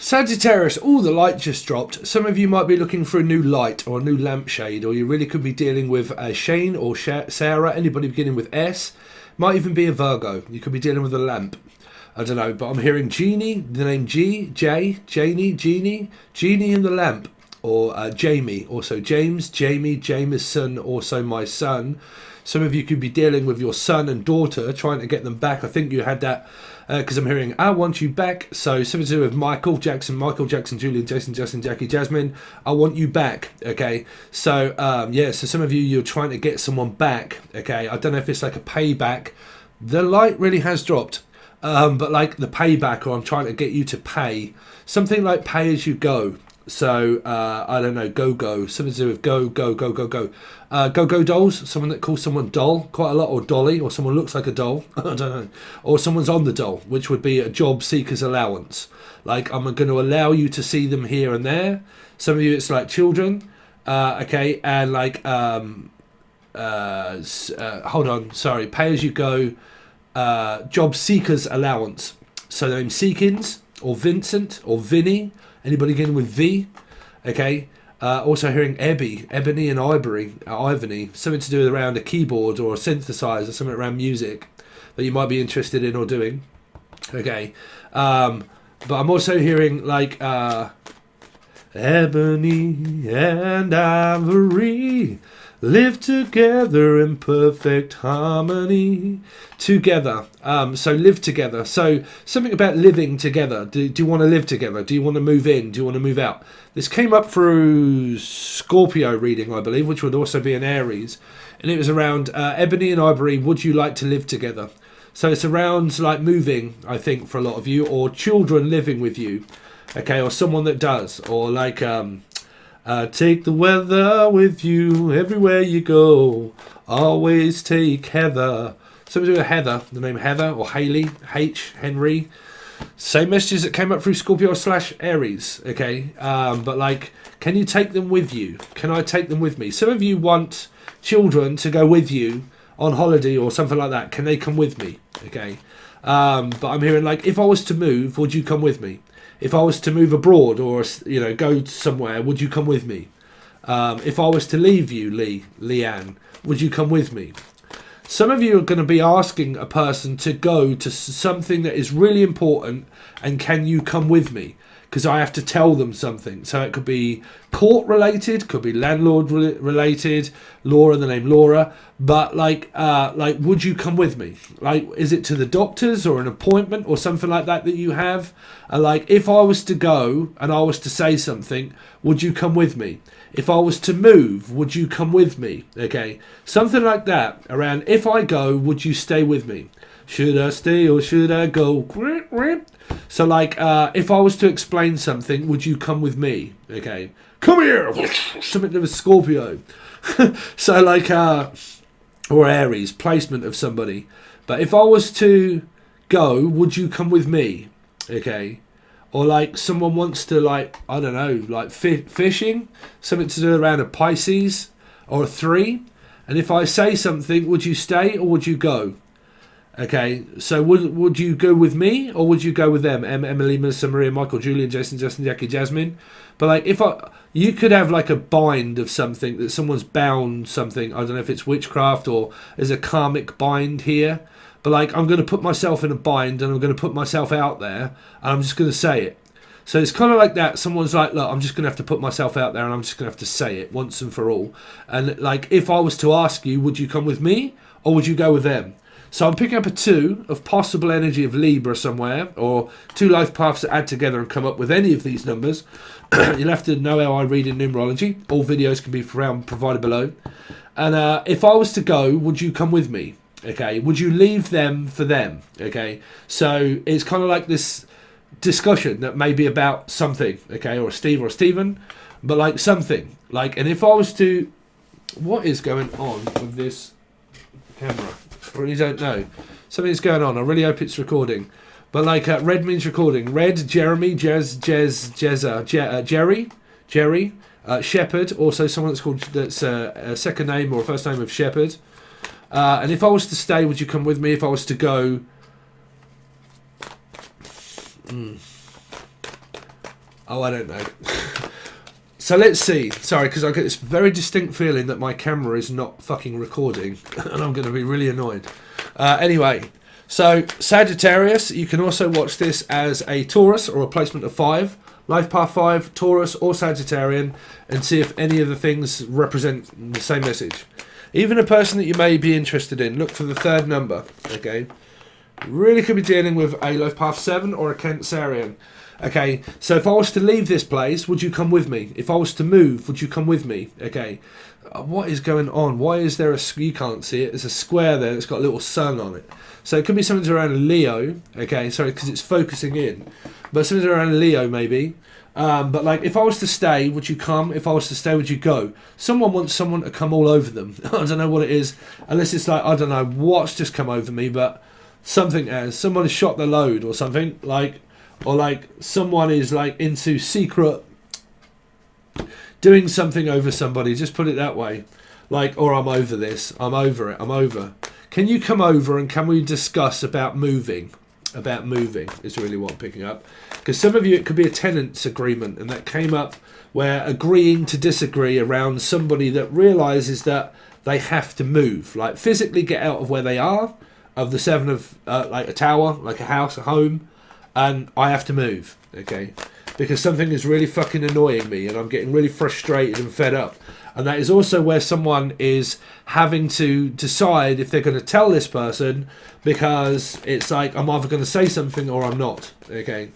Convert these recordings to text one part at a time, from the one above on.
Sagittarius, the light just dropped. Some of you might be looking for a new light or a new lampshade, or you really could be dealing with Shane or Sarah, anybody beginning with S. Might even be a Virgo. You could be dealing with a lamp. I don't know, but I'm hearing Genie, the name Janie and the lamp, or Jamie, also James, Jamie, Jameson, also my son. Some of you could be dealing with your son and daughter, trying to get them back. I think you had that because I'm hearing, I want you back. So something to do with Michael Jackson, Julian, Jason, Justin, Jackie, Jasmine. I want you back. Okay. So, so some of you, you're trying to get someone back. Okay. I don't know if it's like a payback. The light really has dropped. But like the payback, or I'm trying to get you to pay. Something like pay as you go. So, I don't know, go, something to do with go. Go dolls, someone that calls someone doll quite a lot, or dolly, or someone looks like a doll, I don't know. Or someone's on the doll, which would be a job seeker's allowance. Like, I'm going to allow you to see them here and there. Some of you, it's like children, okay, and like, hold on, sorry, pay as you go, job seeker's allowance. So the name Seekins, or Vincent, or Vinny. Anybody getting with V? Okay. Also hearing Ebony and Ivory. Something to do around a keyboard or a synthesizer, something around music that you might be interested in or doing. Okay. But I'm also hearing like Ebony and Ivory live together in perfect harmony. Together. So live together. So something about living together. Do you want to live together? Do you want to move in? Do you want to move out? This came up through Scorpio reading, I believe, which would also be an Aries. And it was around Ebony and Ivory, would you like to live together? So it's around like moving, I think, for a lot of you, or children living with you. Okay, or someone that does. Or like take the weather with you everywhere you go. Always take Heather. Something to do with Heather, the name Heather, or Haley, Henry. Same messages that came up through Scorpio / Aries, okay? But like, can you take them with you? Can I take them with me? Some of you want children to go with you on holiday or something like that. Can they come with me? Okay. But I'm hearing like, if I was to move, would you come with me? If I was to move abroad or, go somewhere, would you come with me? If I was to leave you, Leanne, would you come with me? Some of you are going to be asking a person to go to something that is really important, and can you come with me? Because I have to tell them something. So it could be court related, could be landlord related, Laura, the name Laura. But like, would you come with me? Like, is it to the doctors or an appointment or something like that you have? Like, if I was to go and I was to say something, would you come with me? If I was to move, would you come with me? Okay, something like that. Around, if I go, would you stay with me? Should I stay or should I go? So like, if I was to explain something, would you come with me? Okay, come here. Something to do with Scorpio. So like, or Aries, placement of somebody. But if I was to go, would you come with me? Okay. Or like someone wants to, like, I don't know, like fishing, something to do around a Pisces or a 3. And if I say something, would you stay or would you go? Okay, so would you go with me or would you go with them? Emily, Melissa, Maria, Michael, Julian, Jason, Justin, Jackie, Jasmine. But like, you could have like a bind of something that someone's bound something. I don't know if it's witchcraft or there's a karmic bind here. But like, I'm going to put myself in a bind and I'm going to put myself out there and I'm just going to say it. So it's kind of like that. Someone's like, look, I'm just going to have to put myself out there and I'm just going to have to say it once and for all. And like, if I was to ask you, would you come with me or would you go with them? So I'm picking up a 2 of possible energy of Libra somewhere, or 2 life paths that add together and come up with any of these numbers. You'll have to know how I read in numerology. All videos can be provided below. And if I was to go, would you come with me? Okay, would you leave them for them? Okay, so it's kind of like this discussion that may be about something, okay, or Steve or Stephen, but like something. Like, and if I was to, what is going on with this camera? I really don't know. Something's going on. I really hope it's recording. But like, red means recording. Red, Jeremy, Jerry, Shepherd, also someone that's a second name or a first name of Shepherd. And if I was to stay, would you come with me? If I was to go, Oh, I don't know. So let's see. Sorry, because I get this very distinct feeling that my camera is not fucking recording, and I'm going to be really annoyed. Anyway, so Sagittarius, you can also watch this as a Taurus or a placement of 5. Life path 5, Taurus or Sagittarian, and see if any of the things represent the same message. Even a person that you may be interested in, look for the 3rd number. Okay, really could be dealing with a life path 7 or a Cancerian. Okay, so if I was to leave this place, would you come with me? If I was to move, would you come with me? Okay, what is going on? Why is there you can't see it, there's a square there that's got a little sun on it. So it could be something around Leo, okay, sorry, because it's focusing in. But something around Leo, maybe. But like, if I was to stay, would you come? If I was to stay, would you go? Someone wants someone to come all over them. I don't know what it is. Unless it's like, I don't know what's just come over me, but something has. Someone has shot the load or something. Or like someone is like into secret doing something over somebody. Just put it that way. Like, or I'm over this. I'm over it. I'm over. Can you come over and can we discuss about moving? About moving is really what I'm picking up. Because some of you, it could be a tenants agreement, and that came up where agreeing to disagree around somebody that realises that they have to move, like physically get out of where they are, of the 7 of like a tower, like a house, a home, and I have to move, okay, because something is really fucking annoying me, and I'm getting really frustrated and fed up. And that is also where someone is having to decide if they're going to tell this person, because it's like, I'm either going to say something or I'm not. Okay.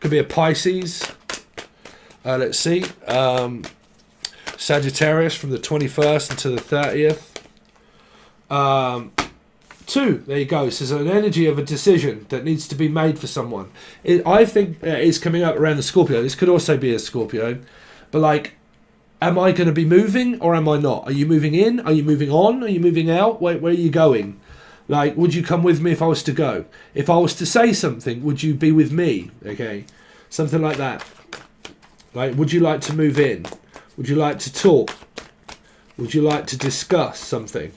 Could be a Pisces. Let's see. Sagittarius from the 21st until the 30th. 2. There you go. So there's an energy of a decision that needs to be made for someone. I think it's coming up around the Scorpio. This could also be a Scorpio. But like, am I going to be moving or am I not? Are you moving in? Are you moving on? Are you moving out? Where are you going? Like, would you come with me if I was to go? If I was to say something, would you be with me? Okay, something like that. Like, would you like to move in? Would you like to talk? Would you like to discuss something?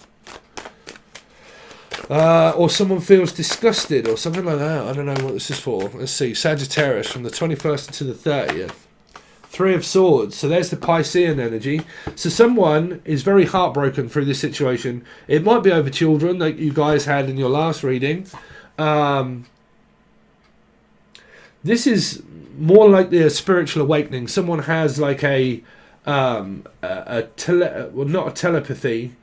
Or someone feels disgusted or something like that. I don't know what this is for. Let's see. Sagittarius from the 21st to the 30th. 3 of Swords. So there's the Piscean energy. So someone is very heartbroken through this situation. It might be over children like you guys had in your last reading. This is more likely a spiritual awakening. Someone has like well, not a telepathy,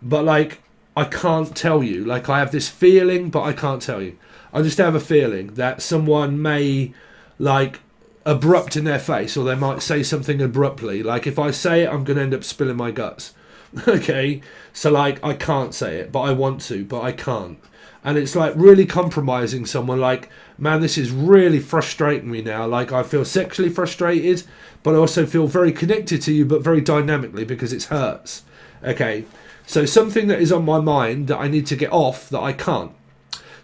but like, I can't tell you. Like, I have this feeling, but I can't tell you. I just have a feeling that someone may like abrupt in their face, or they might say something abruptly. Like, if I say it, I'm going to end up spilling my guts. Okay, so like, I can't say it, but I want to, but I can't. And it's like really compromising someone. Like, man, this is really frustrating me now. Like, I feel sexually frustrated, but I also feel very connected to you, but very dynamically, because it hurts. Okay, so something that is on my mind that I need to get off that I can't.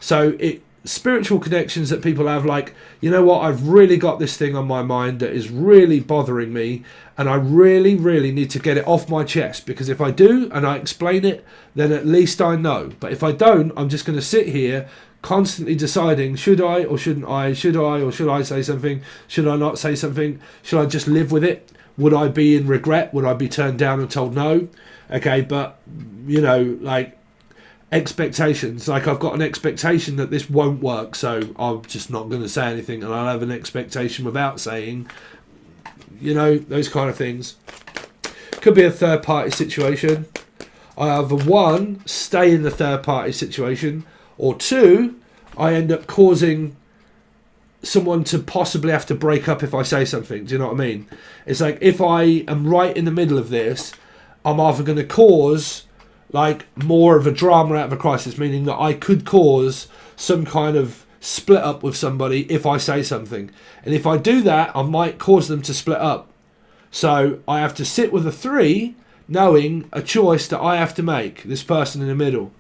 So spiritual connections that people have, like, you know what, I've really got this thing on my mind that is really bothering me, and I really, really need to get it off my chest, because if I do and I explain it, then at least I know. But if I don't, I'm just going to sit here constantly deciding, should I or shouldn't I, should I or should I say something, should I not say something, should I just live with it, would I be in regret, would I be turned down and told no? Okay, but you know, like, expectations, like, I've got an expectation that this won't work, so I'm just not going to say anything, and I'll have an expectation without saying, you know, those kind of things. Could be a third party situation. I either 1, stay in the third party situation, or 2, I end up causing someone to possibly have to break up if I say something. Do you know what I mean? It's like, if I am right in the middle of this, I'm either going to cause like more of a drama out of a crisis, meaning that I could cause some kind of split up with somebody if I say something. And if I do that, I might cause them to split up. So I have to sit with a 3, knowing a choice that I have to make. This person in the middle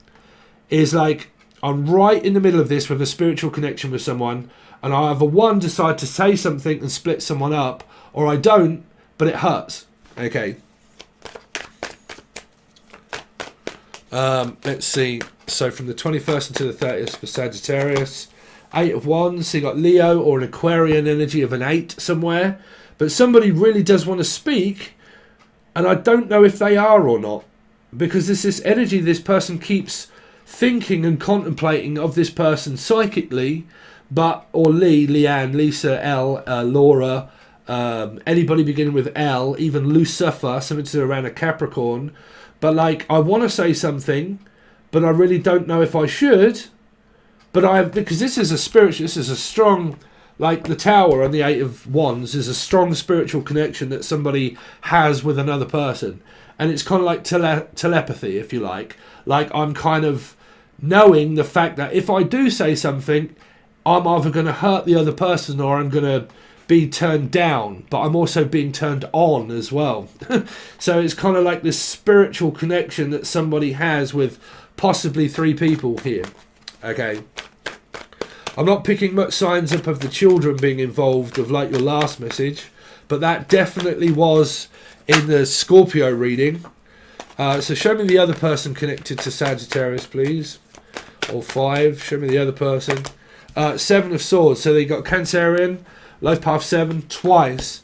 is like, I'm right in the middle of this with a spiritual connection with someone, and I either 1, decide to say something and split someone up, or I don't, but it hurts. Okay. Let's see. So from the 21st until the 30th for Sagittarius, Eight of Wands, so you got Leo or an Aquarian energy of an 8 somewhere. But somebody really does want to speak, and I don't know if they are or not, because there's this energy this person keeps thinking and contemplating of this person psychically, or Leanne, Lisa, L, Laura, anybody beginning with L, even Lucifer, something to do around a Capricorn. But like, I want to say something, but I really don't know if I should. But because this is a strong, like the Tower and the Eight of Wands is a strong spiritual connection that somebody has with another person. And it's kind of like telepathy, if you like. Like, I'm kind of knowing the fact that if I do say something, I'm either going to hurt the other person or I'm going to be turned down, but I'm also being turned on as well. So it's kind of like this spiritual connection that somebody has with possibly 3 people here. Okay. I'm not picking much signs up of the children being involved of like your last message, but that definitely was in the Scorpio reading. So show me the other person connected to Sagittarius, please. Or 5. Show me the other person. 7 of Swords. So they got Cancerian, Life Path 7 twice.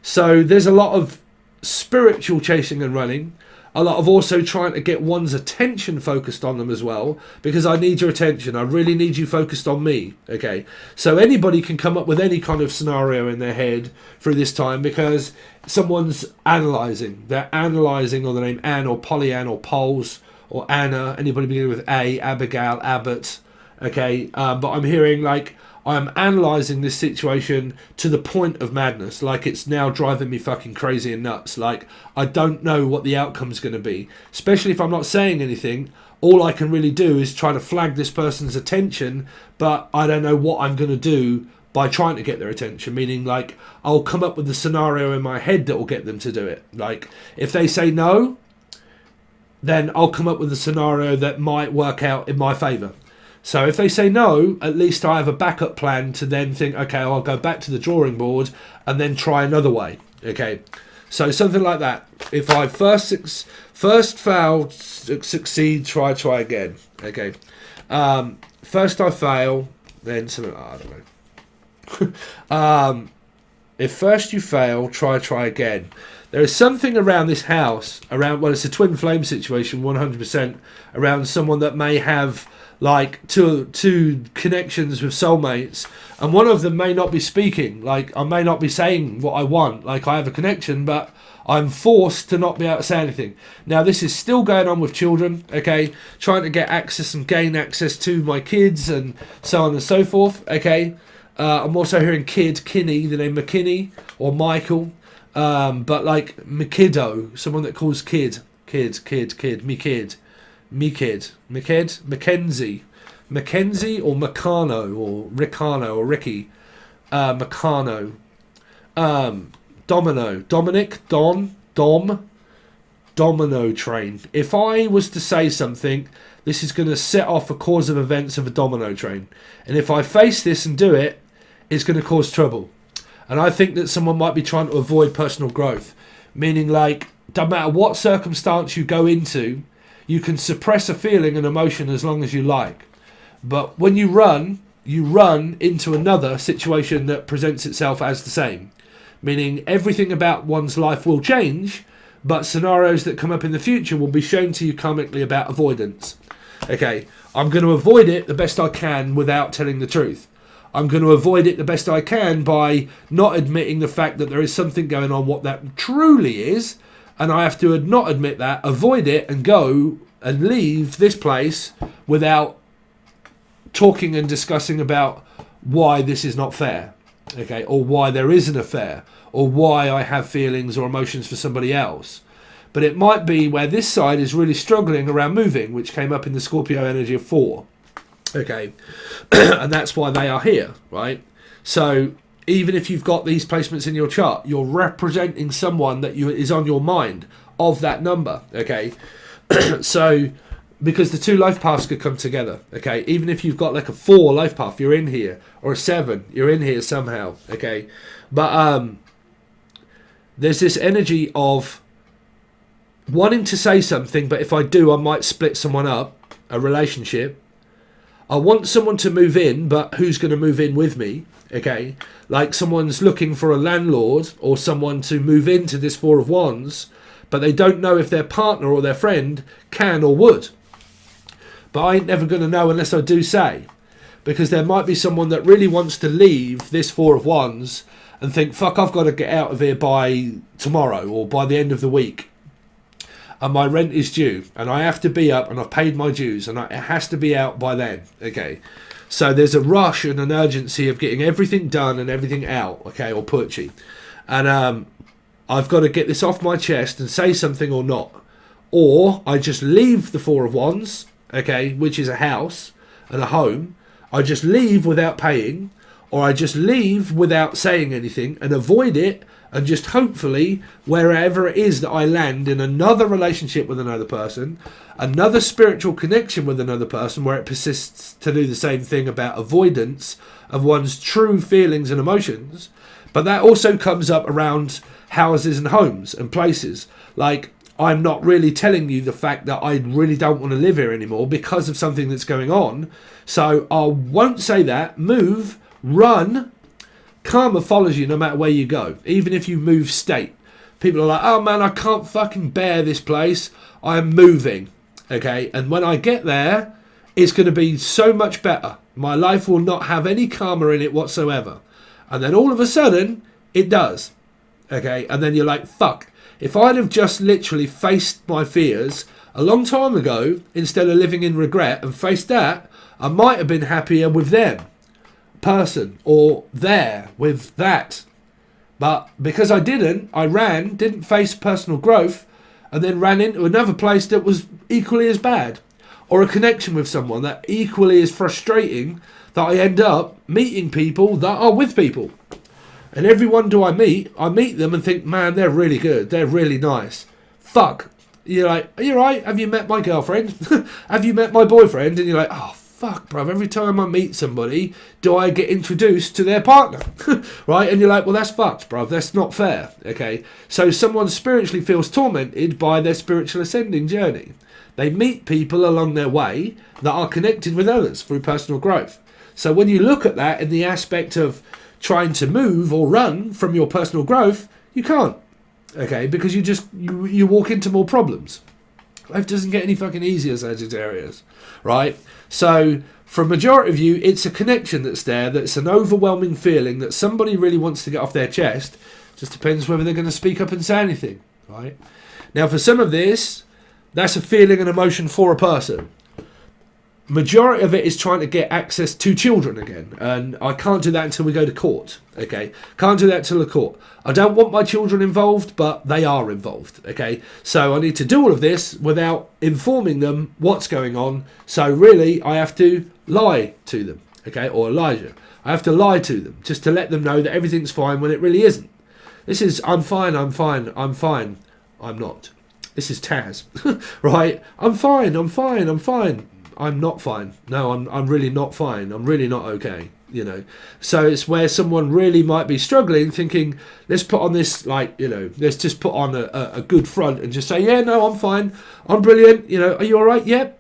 So there's a lot of spiritual chasing and running. A lot of also trying to get one's attention focused on them as well, because I need your attention. I really need you focused on me. Okay, so anybody can come up with any kind of scenario in their head through this time, because someone's analysing. They're analysing, or the name Anne or Pollyann or Poles or Anna, anybody beginning with A, Abigail, Abbott. Okay, but I'm hearing like, I'm analysing this situation to the point of madness. Like, it's now driving me fucking crazy and nuts. Like, I don't know what the outcome's going to be. Especially if I'm not saying anything. All I can really do is try to flag this person's attention, but I don't know what I'm going to do by trying to get their attention. Meaning, like, I'll come up with a scenario in my head that will get them to do it. Like, if they say no, then I'll come up with a scenario that might work out in my favour. So if they say no, at least I have a backup plan to then think, okay, I'll go back to the drawing board and then try another way. Okay, so something like that. If I first fail, succeed, try again. Okay, first I fail, then something, I don't know. If first you fail, try again. There is something around this house, well, it's a twin flame situation, 100%, around someone that may have like two connections with soulmates, and one of them may not be speaking. Like, I may not be saying what I want. Like, I have a connection, but I'm forced to not be able to say anything. Now, this is still going on with children, okay? Trying to get access and gain access to my kids and so on and so forth, okay? I'm also hearing Kinney, the name McKinney or Michael, but like McKiddo, someone that calls kid, me kid. Mackenzie or Meccano or Riccano or Ricky, Meccano, Domino train. If I was to say something, this is going to set off a cause of events of a domino train, and if I face this and do it, it's going to cause trouble. And I think that someone might be trying to avoid personal growth, meaning like, no matter what circumstance you go into, you can suppress a feeling and emotion as long as you like. But when you run into another situation that presents itself as the same. Meaning everything about one's life will change, but scenarios that come up in the future will be shown to you karmically about avoidance. Okay, I'm going to avoid it the best I can without telling the truth. I'm going to avoid it the best I can by not admitting the fact that there is something going on, what that truly is. And I have to not admit that, avoid it, and go and leave this place without talking and discussing about why this is not fair, okay, or why there is an affair, or why I have feelings or emotions for somebody else. But it might be where this side is really struggling around moving, which came up in the Scorpio energy of 4, okay, and that's why they are here, right? So even if you've got these placements in your chart, you're representing someone that is on your mind of that number, okay? So, because the 2 life paths could come together, okay? Even if you've got like a 4 life path, you're in here, or a 7, you're in here somehow, okay? But there's this energy of wanting to say something, but if I do, I might split someone up, a relationship. I want someone to move in, but who's going to move in with me? Okay, like someone's looking for a landlord or someone to move into this Four of Wands, but they don't know if their partner or their friend can or would. But I ain't never going to know unless I do say, because there might be someone that really wants to leave this Four of Wands and think, fuck, I've got to get out of here by tomorrow or by the end of the week. And my rent is due and I have to be up and I've paid my dues and it has to be out by then. Okay. So there's a rush and an urgency of getting everything done and everything out. Okay. Or putchy. And I've got to get this off my chest and say something or not. Or I just leave the Four of Wands. Okay. Which is a house and a home. I just leave without paying. Or I just leave without saying anything and avoid it. And just hopefully, wherever it is that I land in another relationship with another person, another spiritual connection with another person where it persists to do the same thing about avoidance of one's true feelings and emotions. But that also comes up around houses and homes and places. Like, I'm not really telling you the fact that I really don't want to live here anymore because of something that's going on. So I won't say that. Move, run. Karma follows you no matter where you go, even if you move state. People are like, oh man, I can't fucking bear this place. I'm moving. Okay. And when I get there, it's going to be so much better. My life will not have any karma in it whatsoever. And then all of a sudden, it does. Okay. And then you're like, fuck. If I'd have just literally faced my fears a long time ago, instead of living in regret and faced that, I might have been happier with them. Person or there with that, but because I didn't face personal growth and then ran into another place that was equally as bad, or a connection with someone that equally is frustrating, that I end up meeting people that are with people. And everyone I meet them and think, man, they're really good, they're really nice. Fuck, you're like, are you right? Have you met my girlfriend? Have you met my boyfriend? And you're like, oh fuck, bruv, every time I meet somebody, do I get introduced to their partner? Right? And you're like, well, that's fucked, bruv. That's not fair. Okay? So someone spiritually feels tormented by their spiritual ascending journey. They meet people along their way that are connected with others through personal growth. So when you look at that in the aspect of trying to move or run from your personal growth, you can't. Okay? Because you walk into more problems. Life doesn't get any fucking easier, Sagittarius. Right? So, for a majority of you, it's a connection that's there, that's an overwhelming feeling that somebody really wants to get off their chest. Just depends whether they're going to speak up and say anything, right? Now, for some of this, that's a feeling and emotion for a person. Majority of it is trying to get access to children again, and I can't do that until we go to court. Okay, can't do that till the court. I don't want my children involved, but they are involved. Okay, so I need to do all of this without informing them what's going on. So really, I have to lie to them. Okay, or Elijah, I have to lie to them just to let them know that everything's fine when it really isn't. This is I'm fine. I'm not. This is Taz, right? I'm fine. I'm not fine. No, I'm really not fine. I'm really not okay, you know. So it's where someone really might be struggling, thinking, let's put on this, like, you know, let's just put on a good front and just say, yeah, no, I'm fine. I'm brilliant. You know, are you all right? Yep.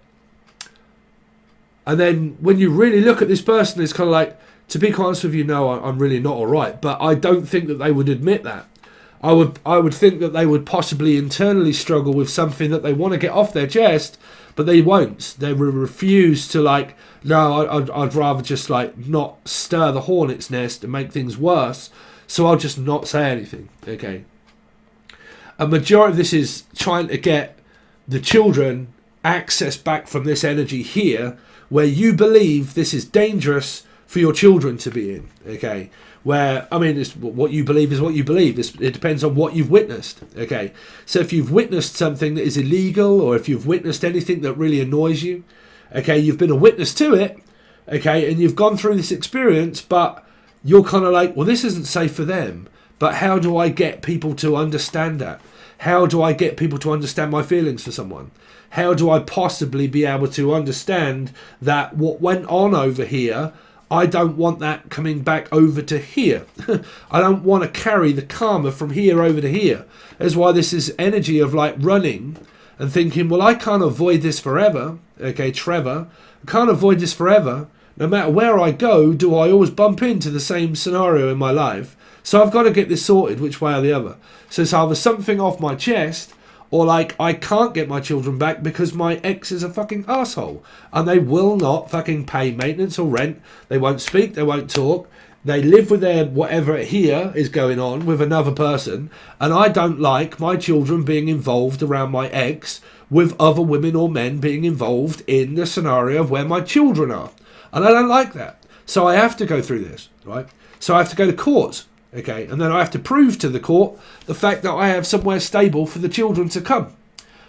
And then when you really look at this person, it's kind of like, to be quite honest with you, no, I'm really not all right. But I don't think that they would admit that. I would think that they would possibly internally struggle with something that they want to get off their chest, but they won't. They will refuse to, like, no, I'd rather just, like, not stir the hornet's nest and make things worse, so I'll just not say anything. Okay. A majority of this is trying to get the children access back from this energy here, where you believe this is dangerous for your children to be in. Okay. Where, I mean, it's what you believe is what you believe. It depends on what you've witnessed. Okay, so if you've witnessed something that is illegal, or if you've witnessed anything that really annoys you, okay, you've been a witness to it, okay, and you've gone through this experience, but you're kind of like, well, this isn't safe for them, but how do I get people to understand that? How do I get people to understand my feelings for someone? How do I possibly be able to understand that what went on over here, I don't want that coming back over to here. I don't want to carry the karma from here over to here. That's why this is energy of, like, running and thinking, well, I can't avoid this forever. Okay, Trevor, I can't avoid this forever. No matter where I go, do I always bump into the same scenario in my life? So I've got to get this sorted which way or the other. So it's either something off my chest, or like I can't get my children back because my ex is a fucking asshole and they will not fucking pay maintenance or rent. They won't speak, they won't talk. They live with their whatever here is going on with another person, and I don't like my children being involved around my ex with other women or men being involved in the scenario of where my children are. And I don't like that. So I have to go through this, right? So I have to go to court, okay? And then I have to prove to the court the fact that I have somewhere stable for the children to come.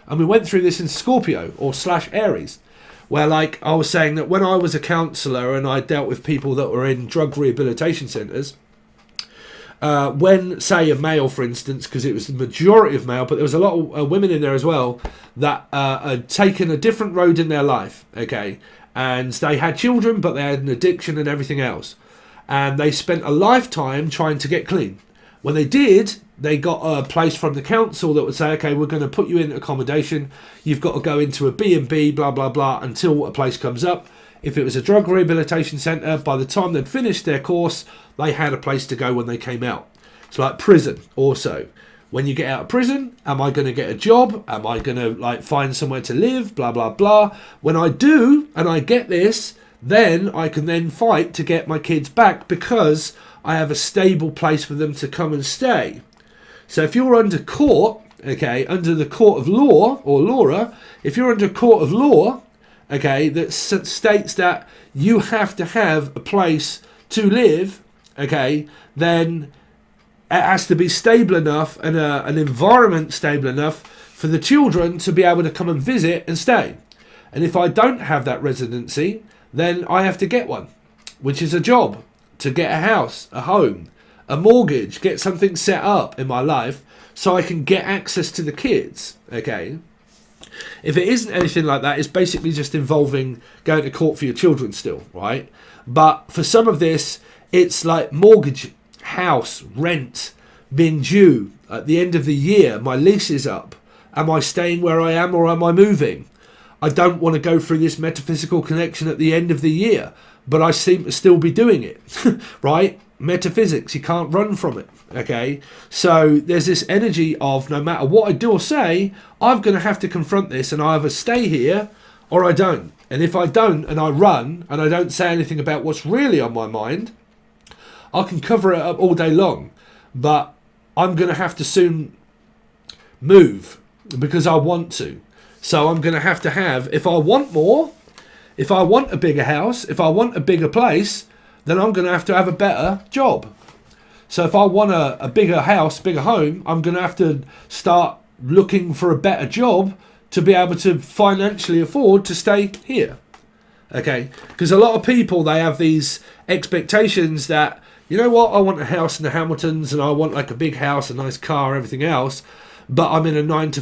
And we went through this in Scorpio or / Aries, where like I was saying that when I was a counsellor and I dealt with people that were in drug rehabilitation centres, when, say, a male, for instance, because it was the majority of male, but there was a lot of women in there as well that had taken a different road in their life, okay? And they had children, but they had an addiction and everything else. And they spent a lifetime trying to get clean. When they did, they got a place from the council that would say, okay, we're going to put you in accommodation. You've got to go into a B&B, blah, blah, blah, until a place comes up. If it was a drug rehabilitation centre, by the time they'd finished their course, they had a place to go when they came out. It's like prison also. When you get out of prison, am I going to get a job? Am I going to like find somewhere to live? Blah, blah, blah. When I do, and I get this, then I can then fight to get my kids back because I have a stable place for them to come and stay. So if you're under court, okay, under the court of law, or Laura, if you're under a court of law, okay, that states that you have to have a place to live, okay, then it has to be stable enough and an environment stable enough for the children to be able to come and visit and stay. And if I don't have that residency, then I have to get one, which is a job, to get a house, a home, a mortgage, get something set up in my life so I can get access to the kids, okay? If it isn't anything like that, it's basically just involving going to court for your children still, right? But for some of this, it's like mortgage, house, rent, being due at the end of the year, my lease is up. Am I staying where I am or am I moving? I don't want to go through this metaphysical connection at the end of the year, but I seem to still be doing it, right? Metaphysics, you can't run from it, okay? So there's this energy of no matter what I do or say, I'm going to have to confront this, and I either stay here or I don't. And if I don't and I run and I don't say anything about what's really on my mind, I can cover it up all day long, but I'm going to have to soon move because I want to. So I'm going to have, if I want more, if I want a bigger house, if I want a bigger place, then I'm going to have a better job. So if I want a bigger house, bigger home, I'm going to have to start looking for a better job to be able to financially afford to stay here. Okay? Because a lot of people, they have these expectations that, you know what, I want a house in the Hamiltons and I want like a big house, a nice car, everything else, but I'm in a 9 to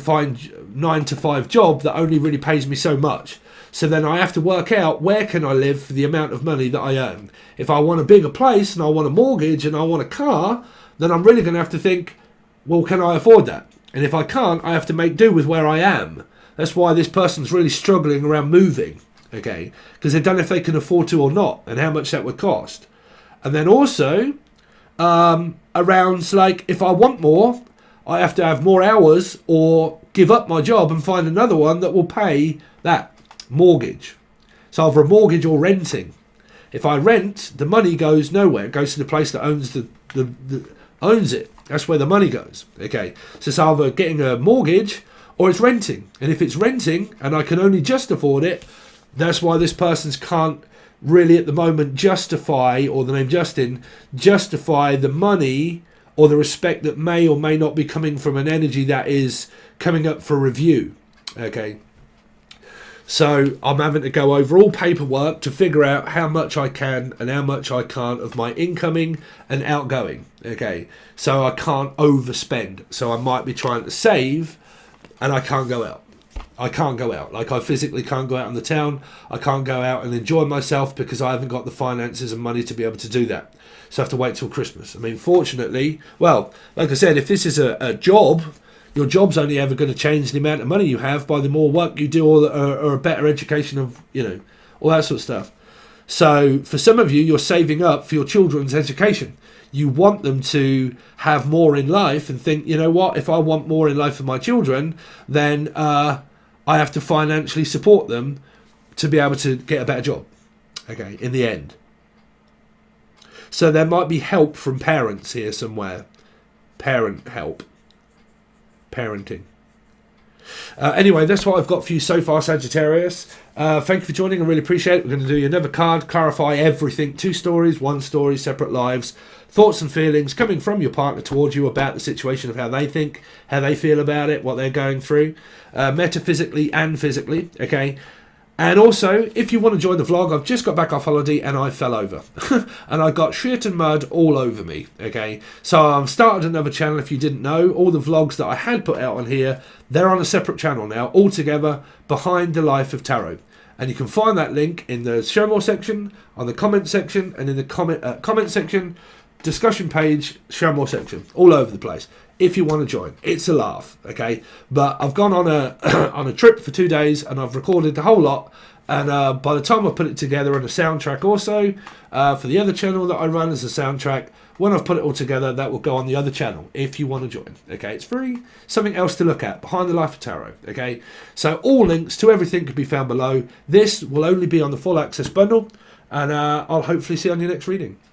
5 job that only really pays me so much. So then I have to work out where can I live for the amount of money that I earn. If I want a bigger place and I want a mortgage and I want a car, then I'm really going to have to think, well, can I afford that? And if I can't, I have to make do with where I am. That's why this person's really struggling around moving, okay? Because they don't know if they can afford to or not and how much that would cost. And then also, around like, if I want more, I have to have more hours or give up my job and find another one that will pay that mortgage. So either a mortgage or renting. If I rent, the money goes nowhere. It goes to the place that owns owns it. That's where the money goes. Okay. So it's either getting a mortgage or it's renting. And if it's renting and I can only just afford it, that's why this person's can't really at the moment justify, or the name Justin, justify the money or the respect that may or may not be coming from an energy that is coming up for review. Okay. So I'm having to go over all paperwork to figure out how much I can and how much I can't of my incoming and outgoing. Okay. So I can't overspend. So I might be trying to save and I can't go out. I can't go out. Like I physically can't go out in the town. I can't go out and enjoy myself because I haven't got the finances and money to be able to do that. So I have to wait till Christmas. I mean, fortunately, well, like I said, if this is a job, Your job's only ever going to change the amount of money you have by the more work you do, or a better education of, all that sort of stuff. So for some of you, you're saving up for your children's education. You want them to have more in life and think, you know what, if I want more in life for my children, then I have to financially support them to be able to get a better job, okay, in the end. So there might be help from parents here somewhere. Parent help. Parenting. Anyway, that's what I've got for you so far, Sagittarius. Thank you for joining. I really appreciate it. We're going to do another card, clarify everything. 2 stories, 1 story, separate lives. Thoughts and feelings coming from your partner towards you about the situation, of how they think, how they feel about it, what they're going through, metaphysically and physically, okay? And also, if you want to join the vlog, I've just got back off holiday and I fell over. And I got shit and mud all over me, okay? So I've started another channel, if you didn't know. All the vlogs that I had put out on here, they're on a separate channel now, all together, Behind the Life of Tarot. And you can find that link in the show more section, on the comment section, and in the comment section, discussion page, show more section, all over the place. If you want to join, it's a laugh, okay? But I've gone on a on a trip for 2 days and I've recorded the whole lot. And by the time I put it together on a soundtrack also, for the other channel that I run as a soundtrack, when I've put it all together, that will go on the other channel if you want to join, okay? It's free, something else to look at, Behind the Life of Tarot, okay? So all links to everything can be found below. This will only be on the full access bundle, and I'll hopefully see you on your next reading.